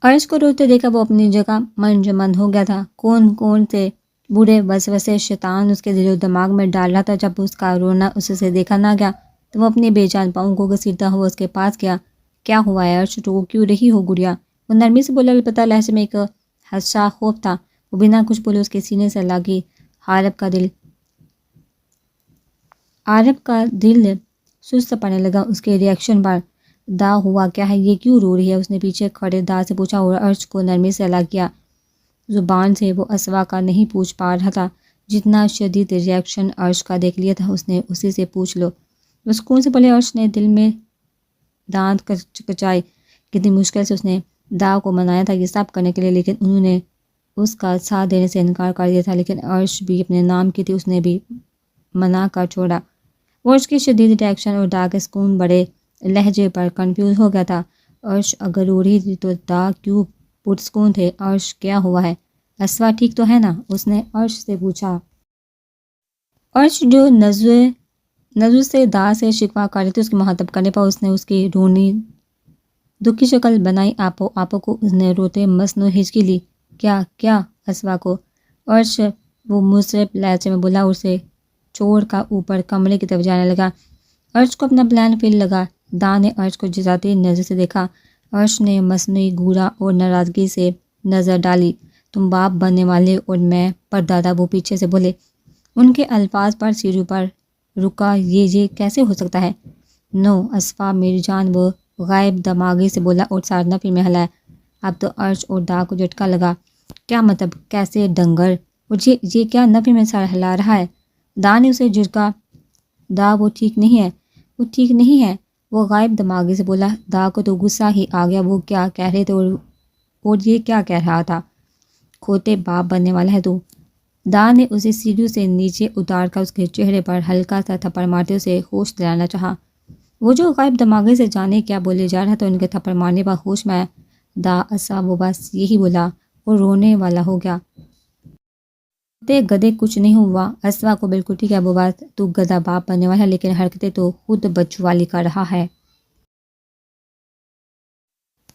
عرش کو روتے دیکھا وہ اپنی جگہ منجمد ہو گیا تھا۔ کون کون سے برے وسوسے شیطان اس کے دل و دماغ میں ڈال رہا تھا۔ جب اس کا رونا اس سے دیکھا نہ گیا تو وہ اپنے بے جان پاؤں کو گھسیٹتا ہوا اس کے پاس گیا۔ کیا ہوا ہے عرش، رو کیوں رہی ہو گڑیا؟ وہ نرمی سے بولا، البتہ لہجے میں ایک حادثہ خوف تھا۔ وہ بنا کچھ بولے اس کے سینے سے لگی۔ عارف کا دل سست پڑنے لگا اس کے ریئیکشن پر۔ دا ہوا کیا ہے، یہ کیوں رو رہی ہے؟ اس نے پیچھے کھڑے دا سے پوچھا اور عرش کو نرمی سے الگ کیا۔ زبان سے وہ اسوا کا نہیں پوچھ پا رہا تھا۔ جتنا شدید ریئیکشن عرش کا دیکھ لیا تھا اس نے اسی سے پوچھ لو۔ وہ سکون سے بولے۔ عرش نے دل میں دانت کچائے۔ کتنی مشکل سے اس نے دا کو منایا تھا یہ سب کرنے کے لیے، لیکن انہوں نے اس کا ساتھ دینے سے انکار کر دیا تھا۔ لیکن عرش بھی اپنے نام کی تھی، اس نے بھی منع کر چھوڑا۔ وہ عرش کی شدید ریئیکشن اور دا کے سکون بڑے لہجے پر کنفیوز ہو گیا تھا۔ عرش اگر رو رہی تھی تو دا کیوں پرسکون تھے؟ عرش کیا ہوا ہے؟ اسوا ٹھیک تو ہے نا؟ اس نے عرش سے پوچھا۔ عرش جو نزو سے دا سے شکوہ کر رہی تھی اس کی مخاطب کرنے پر اس نے اس کی رونی دکھی شکل بنائی۔ آپو کو اس نے روتے مصنوع ہچکی لی۔ کیا اسوا کو؟ عرش وہ مصرف لہجے میں بولا اور اسے چھوڑ کر اوپر کمرے کی طرف جانے لگا۔ عرش کو اپنا پلان فیل لگا۔ دا نے عرش کو جزاتی نظر سے دیکھا۔ عرش نے مصنوعی گورا اور ناراضگی سے نظر ڈالی۔ تم باپ بننے والے اور میں پردادا، وہ پیچھے سے بولے۔ ان کے الفاظ پر سیڑھیوں پر رکا۔ یہ کیسے ہو سکتا ہے؟ نو اسوا میری جان، وہ غائب دماغی سے بولا اور سار نفی میں ہلایا۔ اب تو عرش اور دا کو جھٹکا لگا۔ کیا مطلب؟ کیسے ڈنگر؟ اور یہ کیا نفی میں سر ہلا رہا ہے؟ دا نے اسے جھٹکا۔ دا وہ ٹھیک نہیں ہے، وہ غائب دماغی سے بولا۔ دا کو تو غصہ ہی آ گیا۔ وہ کیا کہہ رہے تھے اور یہ کیا کہہ رہا تھا؟ کھوتے باپ بننے والا ہے تو؟ دا نے اسے سیڑھیوں سے نیچے اتار کر اس کے چہرے پر ہلکا سا تھپڑ مارتے اسے ہوش دلانا چاہا۔ وہ جو غائب دماغی سے جانے کیا بولے جا رہا تھا، ان کے تھپڑ مارنے پر ہوش میں آیا۔ دا اسا وہ بس یہی بولا اور رونے والا ہو گیا۔ گدے کچھ نہیں ہوا، اسوا کو بالکل ٹھیک ہے، وہ بات تو گدھا باپ بننے والا ہے، لیکن حرکتیں تو خود بچوں والی کر رہا ہے۔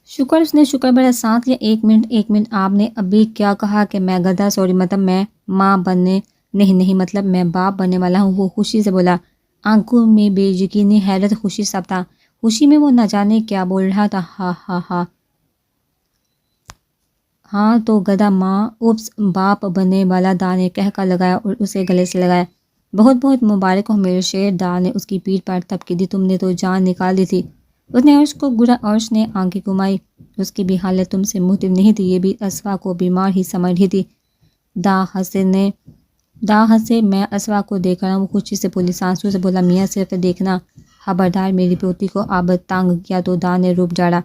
شکر، اس نے شکر بڑا سانس لیا۔ ایک منٹ آپ نے ابھی کیا کہا کہ میں گدھا؟ سوری، مطلب میں ماں بننے نہیں مطلب میں باپ بننے والا ہوں، وہ خوشی سے بولا۔ آنکھوں میں بے یقینی، حیرت، خوشی سب تھا۔ خوشی میں وہ نہ جانے کیا بول رہا تھا۔ ہاں تو گدھا ماں، اوپس باپ بننے والا، دا نے کہہ کر لگایا اور اسے گلے سے لگایا۔ بہت مبارک ہو میرے شیر، دا نے اس کی پیٹھ پر تھپکی دی۔ تم نے تو جان نکال دی تھی۔ اس نے عرش کو گھورا۔ عرش نے آنکھیں گھمائی۔ اس کی بھی حالت تم سے مختلف نہیں تھی، یہ بھی اسوا کو بیمار ہی سمجھ رہی تھی۔ دا ہنسے۔ میں اسوا کو دیکھ رہا ہوں، وہ خوشی سے پھولی سانسوں سے بولا۔ میاں صرف دیکھنا، خبردار میری پوتی کو اب تنگ کیا تو؟ دا نے روپ جاڑا۔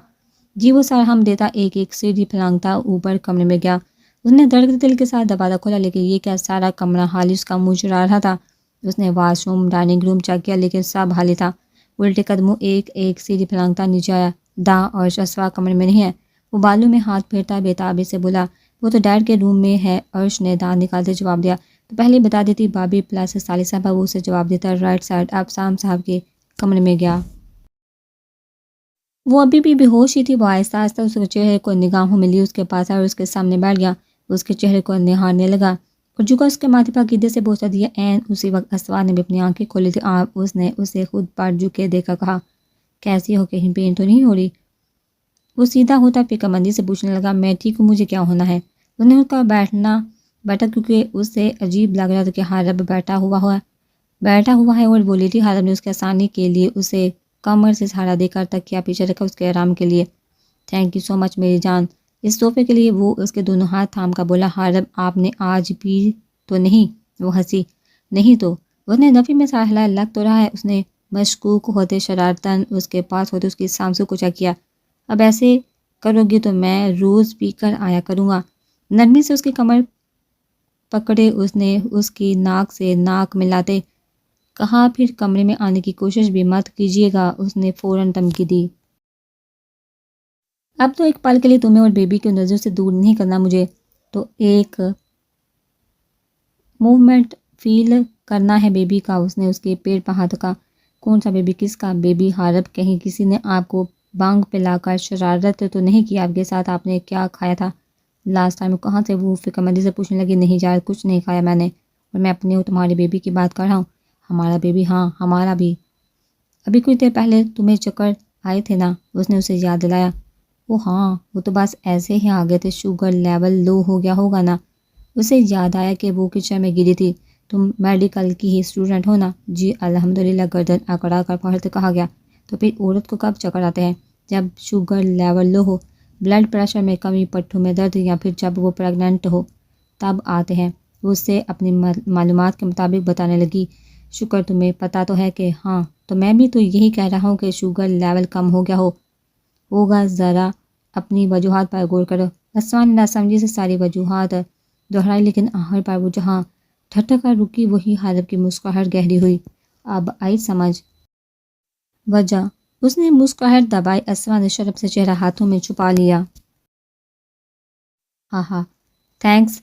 جی وہ سرہم دیتا ایک سیڑھی پھلانگتا اوپر کمرے میں گیا۔ اس نے دھڑکتے دل کے ساتھ دروازہ کھولا، لیکن یہ کیا سارا کمرہ خالی اس کا منہ چڑھا رہا تھا۔ اس نے wash room, dining room check کیا، لیکن سب خالی تھا۔ الٹے قدموں ایک سیڑھی پھلانگتا نیچے آیا۔ دا عرش اسوا کمرے میں نہیں ہے؟ وہ بالوں میں ہاتھ پھیرتا بے تابی سے بولا۔ وہ تو ڈیڈ کے روم میں ہے، عرش نے دانت نکالتے جواب دیا۔ تو پہلے بتا دیتی بابی پلس سالی صاحبہ، وہ اسے جواب دیتا رائٹ سائڈ اب سام صاحب کے کمرے میں گیا۔ وہ ابھی بھی بے ہوش ہی تھی۔ وہ آہستہ اس کے چہرے کو نگاہوں میں لی، اس کے پاس آیا اور اس کے سامنے بیٹھ گیا۔ اس کے چہرے کو نہارنے لگا اور جھکا اس کے ماتھے پر عقیدت سے بوسہ دیا۔ اسی وقت اسوا نے بھی اپنی آنکھیں کھولی تھی۔ اس نے اسے خود پر جھکے دیکھا کہا، کیسی ہو، کہیں پین تو نہیں ہو رہی؟ وہ سیدھا ہوتا فکر مندی سے پوچھنے لگا، میں ٹھیک ہوں، مجھے کیا ہونا ہے؟ اس نے اس کا بیٹھا کیونکہ اسے عجیب لگ رہا تھا کہ حارب بیٹھا ہوا ہے اور بولی تھی۔ حارب نے اس کے آسانی کے لیے اسے کمر سے سہارا دے کر تکیہ پیچھے رکھا اس کے آرام کے لیے۔ تھینک یو سو مچ میری جان، اس تحفے کے لیے۔ وہ اس کے دونوں ہاتھ تھام کر بولا، حارب آپ نے آج پی تو نہیں؟ وہ ہنسی۔ نہیں تو؟ اس نے نفی میں سر ہلایا۔ لگ تو رہا ہے۔ اس نے مشکوک ہوتے شرارتاً اس کے پاس ہوتے اس کی سانسوں کو چیک کیا۔ اب ایسے کرو گی تو میں روز پی کر آیا کروں گا۔ نرمی سے اس کی کمر پکڑے اس نے اس کی ناک سے ناک ملاتے کہا، پھر کمرے میں آنے کی کوشش بھی مت کیجیے گا۔ اس نے فوراً دھمکی دی۔ اب تو ایک پل کے لیے تمہیں اور بیبی کی نظر سے دور نہیں کرنا مجھے تو ایک موومنٹ فیل کرنا ہے بیبی کا۔ اس نے اس کے پیٹ پر ہاتھ رکھا۔ کون سا بیبی؟ کس کا بیبی؟ حارب، کہیں کسی نے آپ کو بانگ پلا کر شرارت تو نہیں کی آپ کے ساتھ؟ آپ نے کیا کھایا تھا لاسٹ ٹائم؟ کہاں سے؟ وہ فکر مندی سے پوچھنے لگی۔ نہیں جا، کچھ نہیں کھایا میں نے، اور میں اپنے اور تمہارے بیبی کی بات کر رہا ہوں۔ ہمارا بیبی؟ ہاں ہمارا بھی، ابھی کچھ دیر پہلے تمہیں چکر آئے تھے نا؟ اس نے اسے یاد دلایا۔ وہ ہاں، وہ تو بس ایسے ہی آ گئے تھے، شوگر لیول لو ہو گیا ہوگا نا۔ اسے یاد آیا کہ وہ کچن میں گری تھی۔ تم میڈیکل کی ہی اسٹوڈنٹ ہو نا؟ جی الحمدللہ، گردن اکڑا کر پڑھتے کہا گیا۔ تو پھر عورت کو کب چکر آتے ہیں؟ جب شوگر لیول لو ہو، بلڈ پریشر میں کمی، پٹھوں میں درد، یا پھر جب وہ پریگننٹ ہو تب آتے ہیں۔ وہ اسے اپنی معلومات کے مطابق بتانے لگی۔ شکر، تمہیں پتہ تو ہے کہ ہاں، تو میں بھی تو یہی کہہ رہا ہوں کہ شوگر لیول کم ہو گیا ہوگا، ذرا اپنی وجوہات پر غور کرو۔ اسوان نہ سمجھی سے ساری وجوہات دہرائی، لیکن آخر پر وہ جہاں ٹھٹک کر رکی وہی حالب کی مسکراہٹ گہری ہوئی۔ اب آئی سمجھ وجہ؟ اس نے مسکراہٹ دبائی۔ اسوان نے شرم سے چہرہ ہاتھوں میں چھپا لیا۔ ہاں ہاں، thanks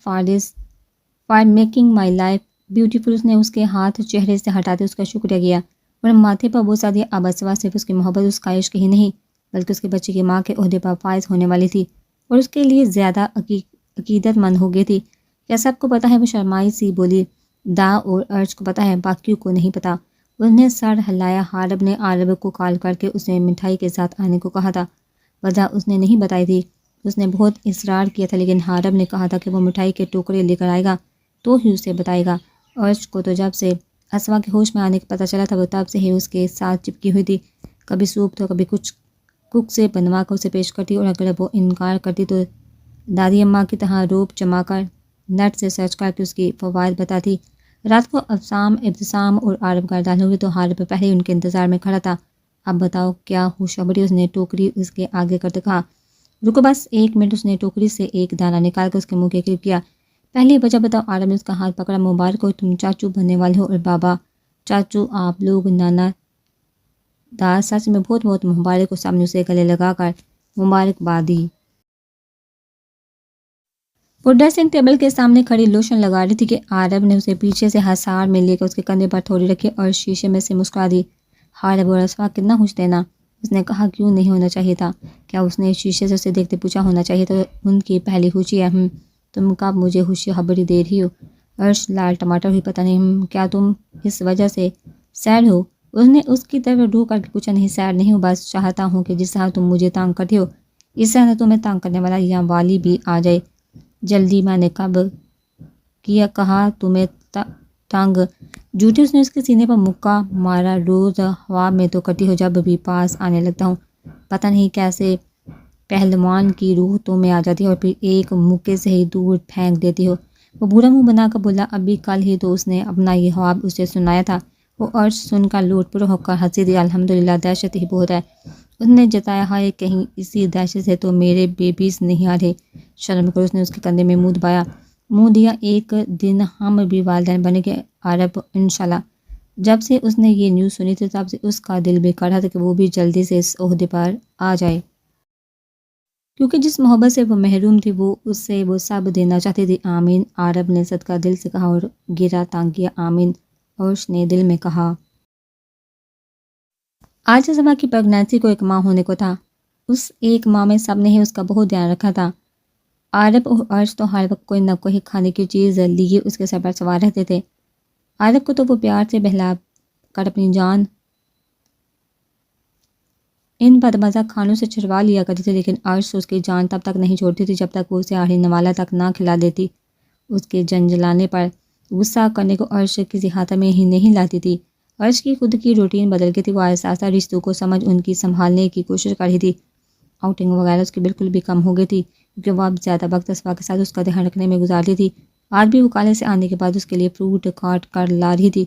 for making my life beautiful. اس نے اس کے ہاتھ چہرے سے ہٹاتے اس کا شکریہ کیا اور ماتھے پر بوسہ دیا۔ اب اسوا صرف اس کی محبت، اس کا عشق ہی نہیں، بلکہ اس کے بچے کی ماں کے عہدے پر فائز ہونے والی تھی، اور اس کے لیے زیادہ عقیدت مند ہو گئی تھی۔ کیا سب کو پتہ ہے؟ وہ شرمائی سی بولی۔ دا اور ارج کو پتہ ہے، باقیوں کو نہیں پتہ۔ اس نے سر ہلایا۔ حارب نے عارب کو کال کر کے اسے مٹھائی کے ساتھ آنے کو کہا تھا۔ وجہ اس نے نہیں بتائی تھی۔ اس نے بہت اصرار کیا تھا، لیکن حارب نے کہا تھا کہ وہ مٹھائی کے ٹوکرے لے کر آئے گا تو ہی اسے بتائے گا۔ ارج کو تو جب سے اسوا کے ہوش میں آنے کا پتہ چلا تھا، وہ تب سے ہی اس کے ساتھ چپکی ہوئی تھی۔ کبھی سوپ تو کبھی کچھ کک سے بنوا کر اسے پیش کرتی، اور اگر وہ انکار کرتی تو دادی اماں کی طرح روپ جما کر نیٹ سے سرچ کر کے اس کی فوائد بتاتی۔ رات کو ابتسام اور عارب کا دال ہوئی تو حارب پہلے ان کے انتظار میں کھڑا تھا۔ اب بتاؤ کیا خوشخبری؟ اس نے ٹوکری اس کے آگے کرتے کہا۔ رکو بس ایک منٹ۔ اس نے ٹوکری سے ایک دانہ نکال کر اس کے منہ کے قریب کیا۔ پہلی وجہ بتاؤ۔ عارب نے اس کا ہاتھ پکڑا۔ مبارک ہو، تم چاچو بننے والے ہو، اور بابا چاچو آپ لوگ نانا دار، سچ میں بہت بہت مبارک ہو۔ سامنے اسے گلے لگا کر مبارکبادی۔ وہ ڈریسنگ ٹیبل کے سامنے کھڑی لوشن لگا رہی تھی کہ عارب نے اسے پیچھے سے ہسار میں لے کر اس کے کندھے پر تھوڑی رکھی اور شیشے میں سے مسکرا دی۔ حارب اور اسوا کتنا خوش تھے نا؟ اس نے کہا۔ کیوں نہیں ہونا چاہیے تھا؟ کیا اس نے شیشے سے اسے دیکھتے پوچھا۔ ہونا چاہیے تو ان کی پہلی خوشی ہے۔ تم کب مجھے خوشی خبری دے رہی ہو؟ ارش لال ٹماٹر ہوئی۔ پتہ نہیں کیا تم اس وجہ سے سیڈ ہو؟ اس نے اس کی طرف روح کر کے پوچھا۔ نہیں سیڈ نہیں ہوں، بس چاہتا ہوں کہ جس طرح تم مجھے تانگ کرتے ہو اس طرح تمہیں تانگ کرنے والا یا والی بھی آ جائے جلدی۔ میں نے کب کیا کہا تمہیں تانگ؟ جھوٹی۔ اس نے اس کے سینے پر مکہ مارا۔ روز خواب میں تو کرتی ہو، جب بھی پاس آنے لگتا ہوں پتہ نہیں کیسے پہلوان کی روح تو میں آ جاتی ہے اور پھر ایک مکے سے ہی دور پھینک دیتی ہو۔ وہ برا منہ بنا کر بولا۔ ابھی کل ہی تو اس نے اپنا یہ خواب اسے سنایا تھا۔ وہ عرش سن کر لوٹ پوٹ ہو کر ہنسی دی۔ الحمدللہ، دہشت ہی بہت ہے، اس نے جتایا۔ ہائے کہیں اسی دہشت سے تو میرے بیبیز نہیں آ رہے، شرم کرو۔ اس نے اس کے کندھے میں منہ دیا۔ ایک دن ہم بھی والدین بنے گے عارب، انشاءاللہ۔ جب سے اس نے یہ نیوز سنی تھی تب سے اس کا دل بے قرار تھا کہ وہ بھی جلدی سے اس عہدے پر آ جائے، کیونکہ جس محبت سے وہ محروم تھی وہ اسے وہ سب دینا چاہتی تھی۔ آمین، عارب نے صدقہ دل سے کہا اور گرا تانگیا۔ آمین، عرش نے دل میں کہا۔ آج اسوا کی پریگنینسی کو 1 ماہ ہونے کو تھا۔ اس 1 ماہ میں سب نے ہی اس کا بہت دھیان رکھا تھا۔ عارب اور ارش تو ہر وقت کوئی نہ کوئی کھانے کی چیز لیے اس کے سر پر سوار رہتے تھے۔ عارب کو تو وہ پیار سے بہلا کر اپنی جان ان بدمزہ کھانوں سے چھڑوا لیا کرتی تھی، لیکن ارش اس کی جان تب تک نہیں چھوڑتی تھی جب تک وہ اسے آخری نوالہ تک نہ کھلا دیتی۔ اس کے جنجلانے پر غصہ کرنے کو ارش کسی ہاتھ میں ہی نہیں لاتی تھی۔ ارش کی خود کی روٹین بدل گئی تھی۔ وہ آہستہ آہستہ رشتوں کو سمجھ ان کی سنبھالنے کی کوشش کر رہی تھی۔ آؤٹنگ وغیرہ اس کی بالکل بھی کم ہو گئی تھی، کیونکہ وہ اب زیادہ وقت اسوا کے ساتھ اس کا دھیان رکھنے میں گزارتی تھی۔ آج بھی وہ کالج سے آنے کے بعد اس کے لیے فروٹ کاٹ کر لا رہی تھی۔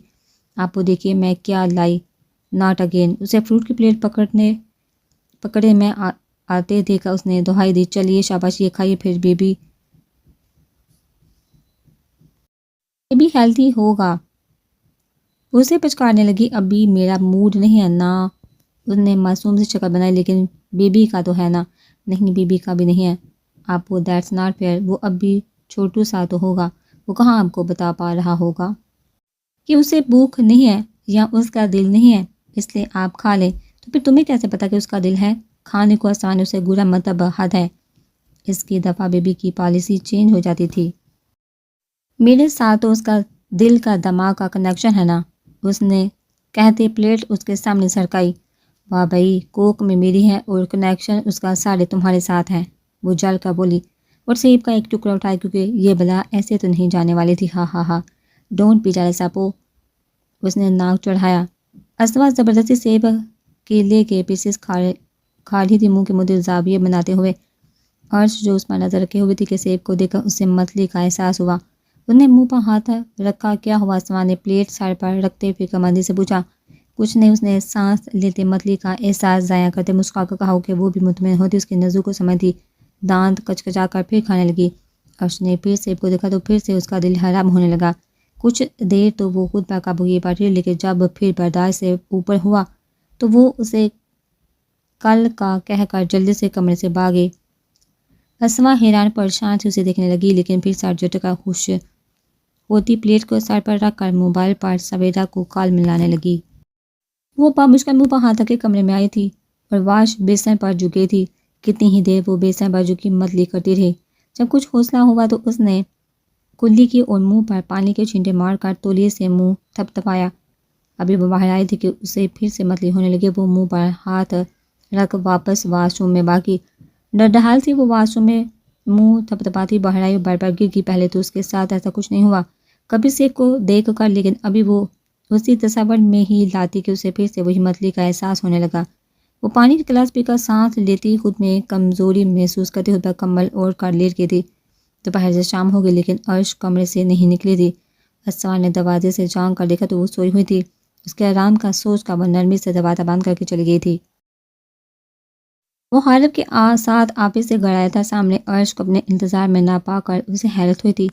آپ وہ دیکھیے میں کیا لائی، ناٹ اگین۔ اسے فروٹ کی پلیٹ پکڑے میں آتے دیکھ کر اس نے دہائی دی۔ چلیے شاباش، یہ کھائیے، پھر بیبی ہیلتھی ہوگا۔ اسے پچکارنے لگی۔ ابھی میرا موڈ نہیں ہے نا۔ اس نے معصوم سی شکل بنائی۔ لیکن بیبی کا تو ہے نا؟ نہیں، بیبی کا بھی نہیں ہے آپ کو، دیٹس ناٹ فیئر۔ وہ اب بھی چھوٹو سا تو ہوگا۔ وہ کہاں آپ کو بتا پا رہا ہوگا کہ اسے بھوک نہیں ہے یا اس کا دل نہیں ہے، اس لیے آپ کھا لیں۔ تو پھر تمہیں کیسے پتا کہ اس کا دل ہے؟ کھانے کو آسانی سے گرا مطلب حد ہے۔ اس کی دفعہ بیبی کی پالیسی چینج ہو جاتی تھی۔ میرے ساتھ تو اس کا دل کا دماغ کا کنیکشن ہے نا، اس نے کہتے پلیٹ اس کے سامنے سرکائی۔ واہ بھائی، کوک میں میری ہے اور کنیکشن اس کا سارے تمہارے ساتھ ہے، وہ جل کر بولی اور سیب کا ایک ٹکڑا اٹھایا کیونکہ یہ بلا ایسے تو نہیں جانے والی تھی۔ ہاں ہاں ہاں، ڈونٹ بی جیلس اپو، اس نے ناک چڑھایا۔ اسوا زبردستی سیب کیلے کے پیسز کھا رہی تھی منہ کے مدے زاویے بناتے ہوئے۔ عرش جو اس پر نظر رکھے ہوئے تھی کہ سیب کو دیکھ کر اسے متلی کا احساس ہوا۔ انہوں نے منہ پر ہاتھ رکھا۔ کیا ہوا؟ اسوا نے پلیٹ سر پر رکھتے فکر مندی سے پوچھا۔ کچھ نہیں، اس نے سانس لیتے متلی کا احساس ضائع کرتے مسکرا کر کہا کہ وہ بھی مطمئن ہوتی اس کی نظروں کو سمجھتی۔ دانت کچکچا کر پھر کھانے لگی۔ عرش نے پھر سیب کو دیکھا تو پھر سے اس کا دل حرام ہونے لگا۔ کچھ دیر تو وہ خود پر قابو یہ پاتی، لیکن جب پھر برداشت سے اوپر ہوا تو وہ اسے کل کا کہہ کر جلدی سے کمرے سے بھاگے۔ اسوا حیران پریشان سے اسے دیکھنے لگی، لیکن پھر سر جھٹکا خوش ہوتی پلیٹ کو سر پر رکھ کر موبائل پر سویرا کو کال ملانے لگی۔ وہ مشکل منہ پر ہاتھ رکھے کمرے میں آئی تھی اور واش بیسن پر جھکی تھی۔ کتنی ہی دیر وہ بیسن پر جھکی متلی کرتی رہی۔ جب کچھ حوصلہ ہوا تو اس نے کلی کی اور منہ پر پانی کے چھینٹے مار کر تولیے سے منہ تھپتھپایا۔ ابھی وہ باہر آئی تھی کہ اسے پھر سے متلی ہونے لگی۔ وہ منہ پر ہاتھ رکھ واپس واش روم میں باقی ڈھال سی وہ واش روم میں منہ تھپتھپاتی باہر آئی اور بر گر گئی۔ پہلے تو اس کے ساتھ ایسا کچھ نہیں ہوا کبھی سیب کو دیکھ کر، لیکن ابھی وہ اسی تصور میں ہی لاتی کہ اسے پھر سے وہی متلی کا احساس ہونے لگا۔ وہ پانی کی گلاس پی کر سانس لیتی خود میں کمزوری محسوس کرتی خود پر کمبل اوڑھ کر لیٹ گئی تھی۔ دوپہر سے شام ہو گئی لیکن عرش کمرے سے نہیں نکلی تھی۔ اسوا نے دروازے سے جھانک کر دیکھا تو وہ سوئی ہوئی تھی۔ اس کے آرام کا سوچ کر وہ نرمی سے دروازہ بند کر کے چلی گئی تھی۔ وہ حارب کے ساتھ آفس سے گھر آیا تھا۔ سامنے عرش کو اپنے انتظار میں نہ پا کر اسے حیرت ہوئی تھی،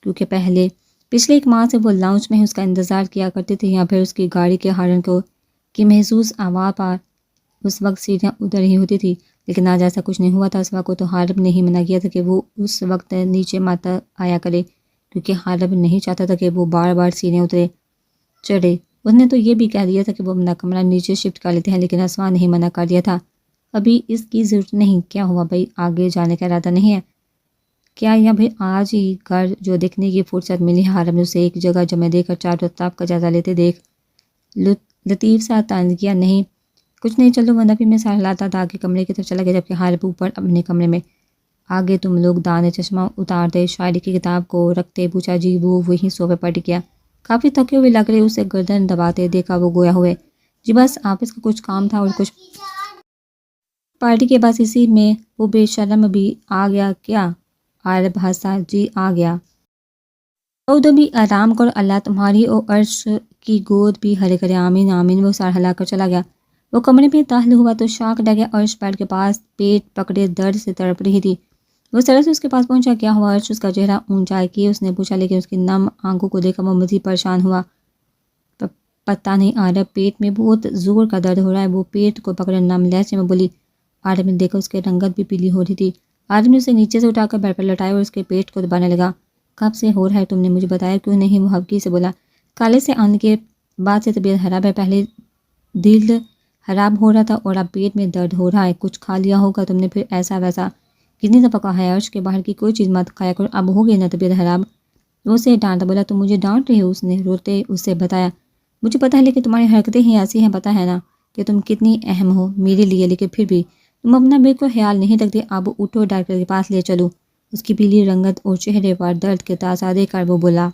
کیونکہ پچھلے ایک ماہ سے وہ لاؤنج میں ہی اس کا انتظار کیا کرتی تھی، یا پھر اس کی گاڑی کے ہارن کی محسوس آواز پر اس وقت سیڑھیاں اتر رہی ہوتی تھی۔ لیکن آج ایسا کچھ نہیں ہوا تھا۔ اسوا کو تو حارب نے ہی منع کیا تھا کہ وہ اس وقت نیچے مت آیا کرے، کیونکہ حارب نہیں چاہتا تھا کہ وہ بار بار سیڑھیاں چڑھے۔ اس نے تو یہ بھی کہہ دیا تھا کہ وہ اپنا کمرہ نیچے شفٹ کر لیتے ہیں، لیکن اسوا نے ہی منع کر دیا تھا۔ ابھی اس کی ضرورت نہیں۔ کیا ہوا بھائی، آگے جانے کا ارادہ نہیں ہے کیا؟ یا پھر آج ہی گھر جو دیکھنے کی فرصت ملی؟ حارب نے اسے ایک جگہ جمع دے کر چاروں طرف کا جائزہ لیتے دیکھ لطیف سا طنز کیا۔ نہیں کچھ نہیں، چلو، ورنہ پھر میں سر ہلاتا تھا آگے کمرے کی طرف چلا گیا، جبکہ حارب اوپر اپنے کمرے میں آگے تم لوگ دانے چشمہ اتارتے شاعری کی کتاب کو رکھتے پوچھا۔ جی، وہ وہی صوفے پر ٹک گیا، کافی تھکے ہوئے لگ رہے، اسے گردن دباتے دیکھا وہ گویا ہوئے۔ جی بس آفس کا کچھ کام تھا اور کچھ پارٹی کے بعد اسی میں وہ بے شرم بھی آ گیا کیا؟ حارب ہنسا۔ جی آ گیا۔ تو بھی آرام کرو، اللہ تمہاری اور عرش کی گود بھی ہرے کرے، آمین آمین۔ وہ سر ہلا کر چلا گیا۔ وہ کمرے میں داخل ہوا تو شاک ڈر گیا۔ عرش بیڈ کے پاس پیٹ پکڑے درد سے تڑپ رہی تھی۔ وہ سرے سے اس کے پاس پہنچا۔ کیا ہوا عرش؟ اس کا چہرہ اونچا کیے اس نے پوچھا، لیکن اس کی نم آنکھوں کو دیکھ کر وہ مزید پریشان ہوا۔ پتہ نہیں عارب، پیٹ میں بہت زور کا درد ہو رہا ہے، وہ پیٹ کو پکڑے نم لہجے میں بولی۔ عارب نے دیکھا اس کی رنگت بھی پیلی ہو رہی تھی۔ عارب نے اسے نیچے سے اٹھا کر بیڈ پر لٹایا اور اس کے پیٹ کو دبانے لگا۔ کب سے ہو رہا ہے؟ تم نے مجھے بتایا کیوں نہیں؟ وہ ہبکی سے بولا۔ کالے سے آنے کے بعد سے طبیعت خراب ہے، پہلے دل خراب ہو رہا تھا اور اب پیٹ میں درد ہو رہا ہے۔ کچھ کھا لیا ہوگا تم نے، پھر ایسا ویسا کتنی دفعہ کہا ہے عرش کے باہر کی کوئی چیز مت کھایا کرو، اب ہو گئی نا طبیعت خراب؟ وہ اسے ڈانٹا۔ بولا تم مجھے ڈانٹ رہی ہو؟ اس نے روتے اسے بتایا۔ مجھے پتہ ہے، لیکن تمہاری حرکتیں ہی ایسی ہیں، پتہ ہے نا کہ تم کتنی اہم ہو میرے لیے، لیکن پھر بھی تم اپنا بالکل خیال نہیں رکھتے۔ اب اٹھو، ڈاکٹر کے پاس لے چلو۔ اس کی پیلی رنگت اور چہرے پر درد کے تاثر دیکھ کر وہ بولا۔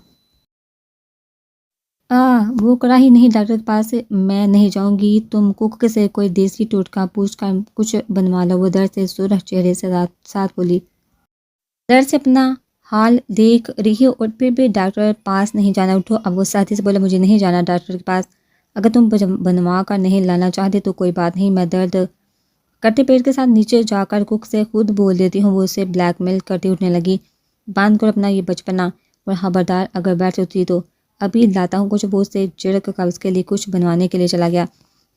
وہ کراہی نہیں، ڈاکٹر کے پاس میں نہیں جاؤں گی، تم کوک سے کوئی دیسی ٹوٹکا پوچھ کر کچھ بنوا لو۔ وہ درد سے سرخ چہرے سے ساتھ بولی۔ درد سے اپنا حال دیکھ رہی ہو اور پھر بھی ڈاکٹر پاس نہیں جانا، اٹھو اب۔ وہ ساتھی سے بولا، مجھے نہیں جانا ڈاکٹر کے پاس، اگر تم بنوا کر نہیں لانا چاہتے تو کوئی بات نہیں، میں درد کرتے پیٹ کے ساتھ نیچے جا کر کوک سے خود بول دیتی ہوں۔ وہ اسے بلیک میل کرتی اٹھنے لگی۔ بند کرو اپنا یہ بچپنا، اور خبردار اگر بیٹھ ہوتی تو ابھی لاتا ہوں کچھ۔ وہ سے جھڑک کر اس کے لیے کچھ بنوانے کے لیے چلا گیا۔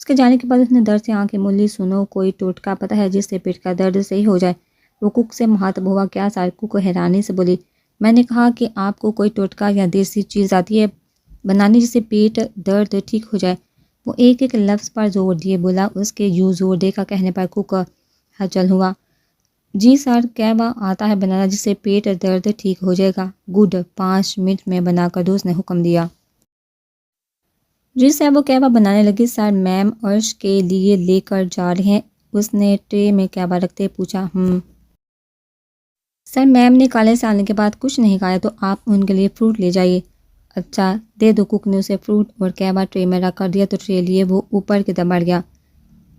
اس کے جانے کے بعد اس نے درد سے آنکھیں مولی۔ سنو، کوئی ٹوٹکا پتہ ہے جس سے پیٹ کا درد صحیح ہو جائے؟ وہ کوک سے مخاطب ہوا۔ کیا سر؟ کوک حیرانی سے بولی۔ میں نے کہا کہ آپ کو کوئی ٹوٹکا یا دیسی چیز آتی ہے بنانی جس سے پیٹ درد ٹھیک ہو جائے؟ وہ ایک ایک لفظ پر زور دیے بولا۔ اس کے یوں زور دے کر کہنے پر کوک ہلچل ہوا۔ جی سر، کہوہ آتا ہے بنانا جس سے پیٹ درد ٹھیک ہو جائے گا۔ گڈ، 5 منٹ میں بنا کر دو، اس نے حکم دیا۔ جی صاحب وہ کہوہ بنانے لگی۔ سر میم عرش کے لیے لے کر جا رہے ہیں؟ اس نے ٹرے میں کہوہ رکھتے پوچھا۔ سر میم نے کالج سے آنے کے بعد کچھ نہیں کھایا تو آپ ان کے لیے فروٹ لے جائیے۔ اچھا دے دو۔ کک نے اسے فروٹ اور کہوہ ٹرے میں رکھ کر دیا تو ٹرے لیے وہ اوپر کی طرف بڑھ گیا۔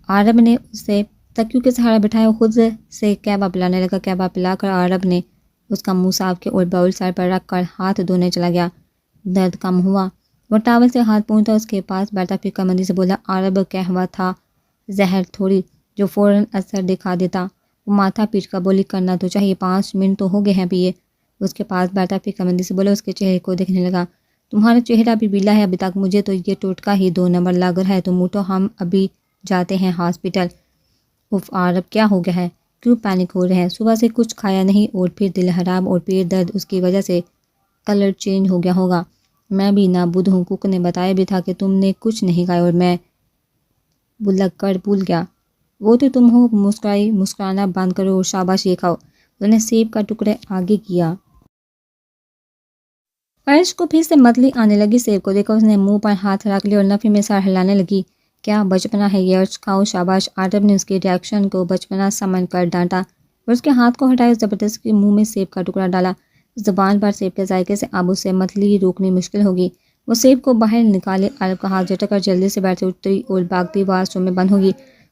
عرب نے اسے تکیوں کے سہارا بٹھایا، خود سے کہوہ پلانے لگا۔ کہوہ پلا کر عرب نے اس کا منہ صاف کیا اور باؤل سر پر رکھ کر ہاتھ دھونے چلا گیا۔ درد کم ہوا، وہ ٹاول سے ہاتھ پونچھتا اس کے پاس بیٹھا، فکر مندی سے بولا، عرب کہوہ تھا زہر تھوڑی جو فوراً اثر دکھا دیتا۔ وہ ماتھا پیٹ کر بولی، کرنا تو چاہیے، 5 منٹ تو ہو گئے ہیں پیے۔ اس کے پاس بیٹھا فکر مندی سے بولا، اس کے چہرے کو دیکھنے لگا، تمہارا چہرہ بھی بیلا ہے ابھی تک، مجھے تو یہ ٹوٹکا ہی 2 نمبر لگ رہا ہے، تم اٹھو ہم ابھی جاتے ہیں ہاسپٹل۔ اف عرب کیا ہو گیا ہے، کیوں پینک ہو رہے ہیں؟ صبح سے کچھ کھایا نہیں اور پھر دل خراب اور پیٹ درد، اس کی وجہ سے کلر چینج ہو گیا ہوگا۔ میں بھی نہ بدھ ہوں، کک نے بتایا بھی تھا کہ تم نے کچھ نہیں کھایا اور میں بلک کر بھول گیا۔ وہ تو تم ہو، مسکرانا بند کرو اور شاباش یہ کھاؤ۔ انہوں نے سیب کا ٹکڑے آگے کیا۔ عرش کو پھر سے متلی آنے لگی، سیب کو دیکھا اس نے منہ پر ہاتھ رکھ لیا اور نفی میں سر ہلانے لگی۔ کیا بچپنا ہے یہ عرش، کھاؤ شاباش۔ عرب نے اس کے ریاکشن کو بچپنا سمجھ کر ڈانٹا اور اس کے ہاتھ کو ہٹایا، زبردستی منہ میں سیب کا ٹکڑا ڈالا۔ زبان پر سیب کے ذائقے سے اب اسے متلی روکنی مشکل ہوگی۔ وہ سیب کو باہر نکالے، عرب کا ہاتھ جھٹک کر جلدی سے بیٹھ سے اتری اور بھاگتی واش روم میں بند ہوگی۔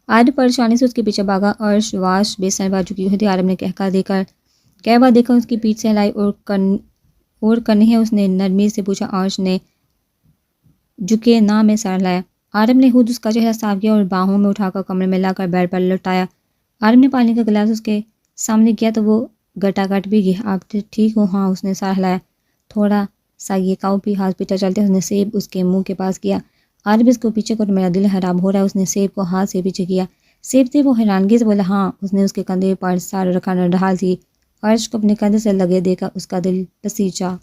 عرب پریشانی سے اس کے پیچھے بھاگا، عرش واش بیسن بھر چکی ہوئی تھی۔ عرب نے کہکا دے کر کہوہ دیکھا، اس کی پیٹھ سے ہلائی اور کرنی ہے اس نے نرمی سے پوچھا۔ عرش نے جھکے نہ میں سر ہلایا۔ عرب نے خود اس کا چہرہ صاف کیا اور باہوں میں اٹھا کر کمرے میں لا کر بیڈ پر لٹایا۔ عرب نے پانی کا گلاس اس کے سامنے کیا تو وہ گٹا گٹ بھی گیا۔ اب ٹھیک ہو؟ ہاں، اس نے سر ہلایا۔ تھوڑا سا یہ کھاؤ پھر ہاسپٹل چلتے ہیں۔ اس نے سیب اس کے منہ کے پاس کیا۔ عرب اس کو پیچھے کر، میرا دل خراب ہو رہا ہے۔ اس نے سیب کو ہاتھ سے پیچھے کیا۔ سیب سے وہ حیرانگی سے بولا، ہاں۔ اس نے اس کے کندھے پر سر رکھا، ڈھال تھی۔ عرش کو اپنے کندھے سے لگے دیکھا، اس کا دل پسیجا۔